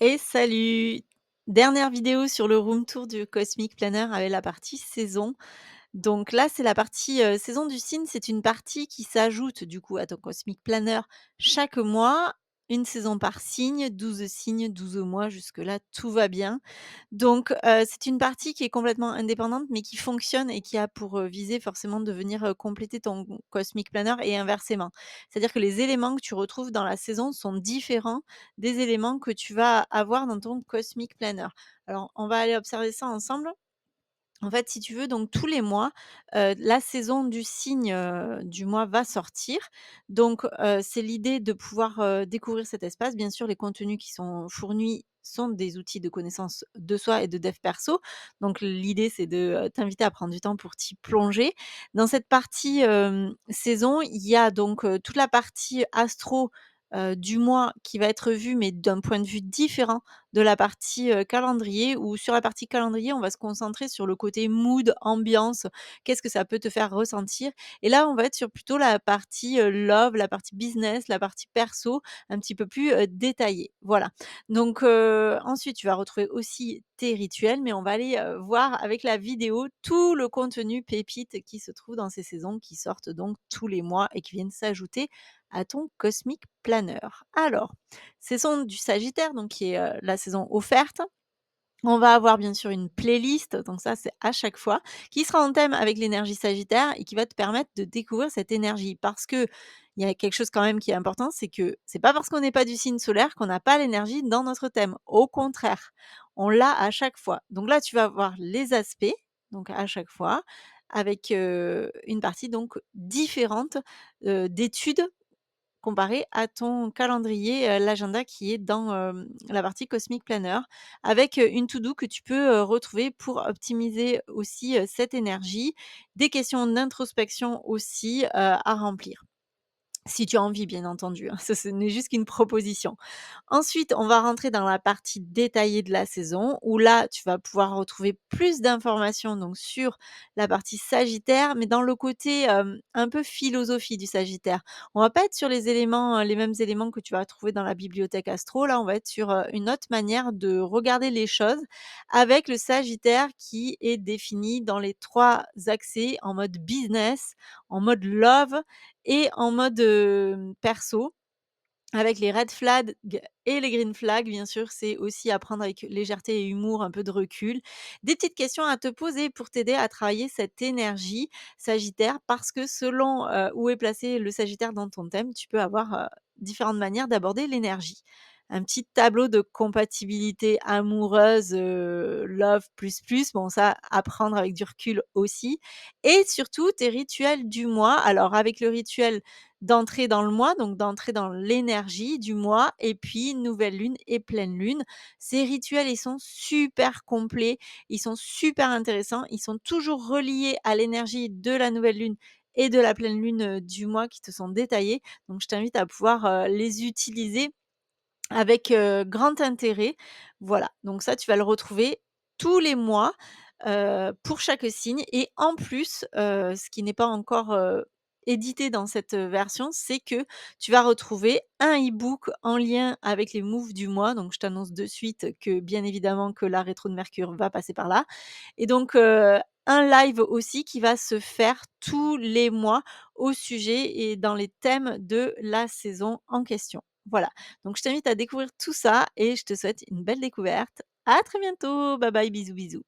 Et salut! Dernière vidéo sur le room tour du Cosmic Planner avec la partie saison. Donc là, c'est la partie, saison du signe. C'est une partie qui s'ajoute du coup à ton Cosmic Planner chaque mois, une saison par signe, 12 signes, 12 mois, jusque-là tout va bien. Donc c'est une partie qui est complètement indépendante, mais qui fonctionne et qui a pour, visée forcément de venir, compléter ton Cosmic Planner et inversement. C'est-à-dire que les éléments que tu retrouves dans la saison sont différents des éléments que tu vas avoir dans ton Cosmic Planner. Alors on va aller observer ça ensemble. En fait, si tu veux, donc tous les mois, la saison du signe, du mois va sortir. Donc, c'est l'idée de pouvoir, découvrir cet espace. Bien sûr, les contenus qui sont fournis sont des outils de connaissance de soi et de dev perso. Donc l'idée, c'est de, t'inviter à prendre du temps pour t'y plonger. Dans cette partie, saison, il y a donc, toute la partie astro, du mois qui va être vue, mais d'un point de vue différent de la partie, calendrier, où sur la partie calendrier, on va se concentrer sur le côté mood, ambiance, qu'est-ce que ça peut te faire ressentir? Et là, on va être sur plutôt la partie, love, la partie business, la partie perso, un petit peu plus, détaillée. Voilà. Donc, ensuite, tu vas retrouver aussi tes rituels, mais on va aller, voir avec la vidéo tout le contenu pépite qui se trouve dans ces saisons qui sortent donc tous les mois et qui viennent s'ajouter à ton Cosmic Planner. Alors, saison du Sagittaire, donc qui est, la saison offerte. On va avoir bien sûr une playlist, donc ça c'est à chaque fois, qui sera en thème avec l'énergie Sagittaire et qui va te permettre de découvrir cette énergie. Parce que il y a quelque chose quand même qui est important, c'est que c'est pas parce qu'on n'est pas du signe solaire qu'on n'a pas l'énergie dans notre thème. Au contraire, on l'a à chaque fois. Donc là, tu vas voir les aspects, donc à chaque fois, avec, une partie donc différente, d'études comparé à ton calendrier, l'agenda qui est dans, la partie Cosmic Planner avec, une to do que tu peux, retrouver pour optimiser aussi, cette énergie. Des questions d'introspection aussi, à remplir. Si tu as envie bien entendu, hein, ça ce n'est juste qu'une proposition. Ensuite, on va rentrer dans la partie détaillée de la saison où là, tu vas pouvoir retrouver plus d'informations donc sur la partie Sagittaire, mais dans le côté, un peu philosophie du Sagittaire. On va pas être sur les éléments, les mêmes éléments que tu vas trouver dans la bibliothèque astro. Là, on va être sur, une autre manière de regarder les choses avec le Sagittaire qui est défini dans les 3 axes en mode business, en mode love et en mode, perso. Avec les red flags et les green flags, bien sûr, c'est aussi à prendre avec légèreté et humour, un peu de recul. Des petites questions à te poser pour t'aider à travailler cette énergie Sagittaire, parce que selon, où est placé le Sagittaire dans ton thème, tu peux avoir, différentes manières d'aborder l'énergie. Un petit tableau de compatibilité amoureuse, love plus plus, bon ça, à prendre avec du recul aussi et surtout tes rituels du mois. Alors avec le rituel d'entrer dans le mois, donc d'entrer dans l'énergie du mois et puis nouvelle lune et pleine lune. Ces rituels, ils sont super complets, ils sont super intéressants, ils sont toujours reliés à l'énergie de la nouvelle lune et de la pleine lune, du mois qui te sont détaillés. Donc je t'invite à pouvoir, les utiliser avec, grand intérêt. Voilà, donc ça, tu vas le retrouver tous les mois, pour chaque signe et en plus, ce qui n'est pas encore, édité dans cette, version, c'est que tu vas retrouver un e-book en lien avec les moves du mois. Donc je t'annonce de suite que, bien évidemment, que la rétro de Mercure va passer par là et donc, un live aussi qui va se faire tous les mois au sujet et dans les thèmes de la saison en question. Voilà. Donc je t'invite à découvrir tout ça et je te souhaite une belle découverte. À très bientôt. Bye bye, bisous bisous.